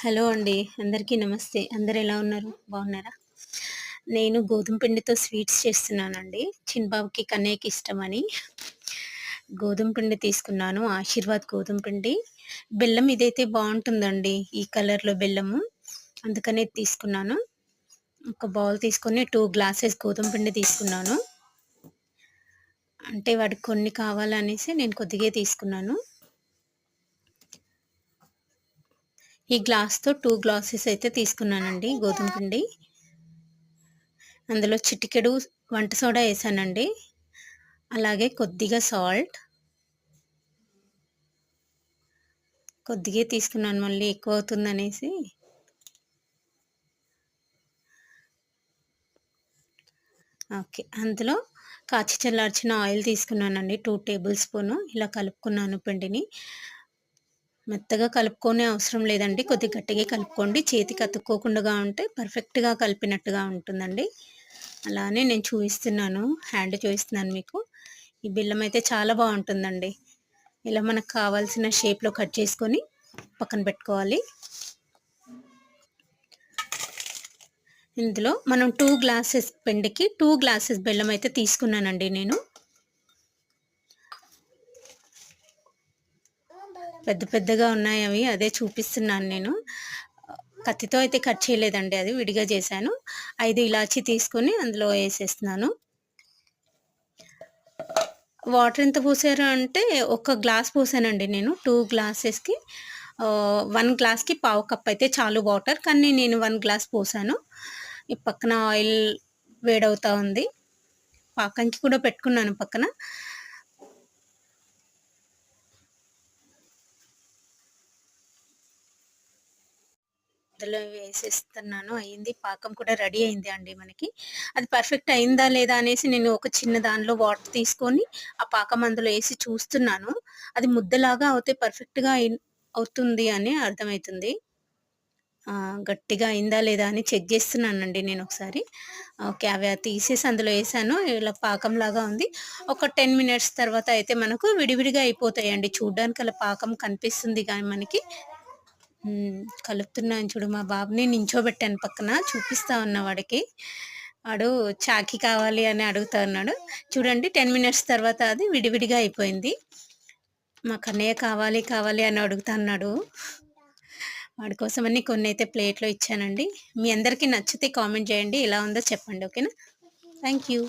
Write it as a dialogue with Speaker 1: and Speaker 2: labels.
Speaker 1: Hello అండి. అందరికీ నమస్తే. అందరూ ఎలా ఉన్నారు? బాగున్నారా? నేను గోధుమ పిండితో స్వీట్స్ చేస్తున్నానండి. చిన్న బాబుకి, కన్నయ్యకి ఇష్టమని. గోధుమ పిండి తీసుకున్నాను. ఆశీర్వాద్ గోధుమ పిండి. బెల్లం ఇదైతే బావుంటుందండి. ఈ కలర్‌లో బెల్లము. అందుకనే ఇది తీసుకున్నాను. ఒక బౌల్ తీసుకొని 2 గ్లాసెస్ గోధుమ పిండి తీసుకున్నాను. అంటే వాడికి కొన్ని కావాలనేసి నేను కొద్దిగే తీసుకున్నాను. ఈ గ్లాస్‌తో 2 గ్లాసెస్ అయితే తీసుకున్నానండి గోధుమ పిండి. అందులో చిటికెడు వంట సోడా ఏసానండి. అలాగే కొద్దిగా సాల్ట్. కొద్దిగే తీసుకున్నాను మళ్ళీ ఎక్కువవుతుందనేసి. ఓకే. అందులో కాచి చల్లార్చిన ఆయిల్ తీసుకున్నానండి 2 టేబుల్ స్పూను. ఇలా కలుపుకున్నాను పిండిని. మెత్తగా కలుపుకోనే అవసరం లేదండి. కొద్దిగా గట్టిగే కలుపుకోండి. చేతికి అతుక్కోకుండా ఉంటే పర్ఫెక్ట్‌గా కలిపినట్టుగా ఉంటుందండి. అలానే నేను చూయిస్తున్నాను. హ్యాండ్ చూయిస్తున్నాను మీకు. ఈ బెల్లం అయితే చాలా బావుంటుందండి. ఇలా మనకు కావాల్సిన షేప్‌లో కట్ చేసుకొని పక్కన పెట్టుకోవాలి. ఇందులో మనం 2 గ్లాసెస్ పిండికి 2 గ్లాసెస్ బెల్లం అయితే తీసుకున్నానండి నేను. పెద్ద పెద్దగా ఉన్నాయి అవి. అదే చూపిస్తున్నాను నేను. కత్తితో అయితే కట్ చేయలేదండి అది. విడిగా చేశాను. 5 ఇలాచీ తీసుకొని అందులో ఏసేస్తున్నాను. వాటర్ ఎంత పోసారు అంటే ఒక గ్లాస్ పోసానండి నేను. 2 గ్లాసెస్‌కి 1 గ్లాస్‌కి పావు కప్ అయితే చాలు వాటర్. కానీ నేను 1 గ్లాస్ పోసాను. ఈ పక్కన ఆయిల్ వేడవుతా ఉంది. పాకంకి కూడా పెట్టుకున్నాను పక్కన. అందులో వేసేస్తున్నాను. అయింది. పాకం కూడా రెడీ అయింది అండి మనకి. అది పర్ఫెక్ట్ అయిందా లేదా అనేసి నేను ఒక చిన్న దానిలో వాటర్ తీసుకొని, ఆ పాకం అందులో ఏసి చూస్తున్నాను. అది ముద్దలాగా అవుతే పర్ఫెక్ట్‌గా అవుతుంది అని అర్థమైతుంది. గట్టిగా అయిందా లేదా అని చెక్ జేస్తున్నానండి నేనొకసారి. ఓకే. అవి తీసేసి అందులో ఏసాను. ఇలా పాకంలాగా ఉంది. ఒక 10 మినిట్స్ తర్వాత అయితే మనకు విడివిడిగా అయిపోతాయండి. చూడ్డానికి అలా పాకం కనిపిస్తుంది గానీ మనకి. కలుపుతున్నాను చూడు మా బాబుని నించోబెట్టాను పక్కన. చూపిస్తా ఉన్నా వాడికి. వాడు చాకీ కావాలి అని అడుగుతా ఉన్నాడు. చూడండి 10 మినిట్స్ తర్వాత అది విడివిడిగా అయిపోయింది. మా కన్నయ్య కావాలి, కావాలి అని అడుగుతా అన్నాడు. వాడి కోసమని కొన్నైతే ప్లేట్‌లో ఇచ్చానండి. మీ అందరికీ నచ్చితే కామెంట్ చేయండి. ఎలా ఉందో చెప్పండి. ఓకేనా? Thank you.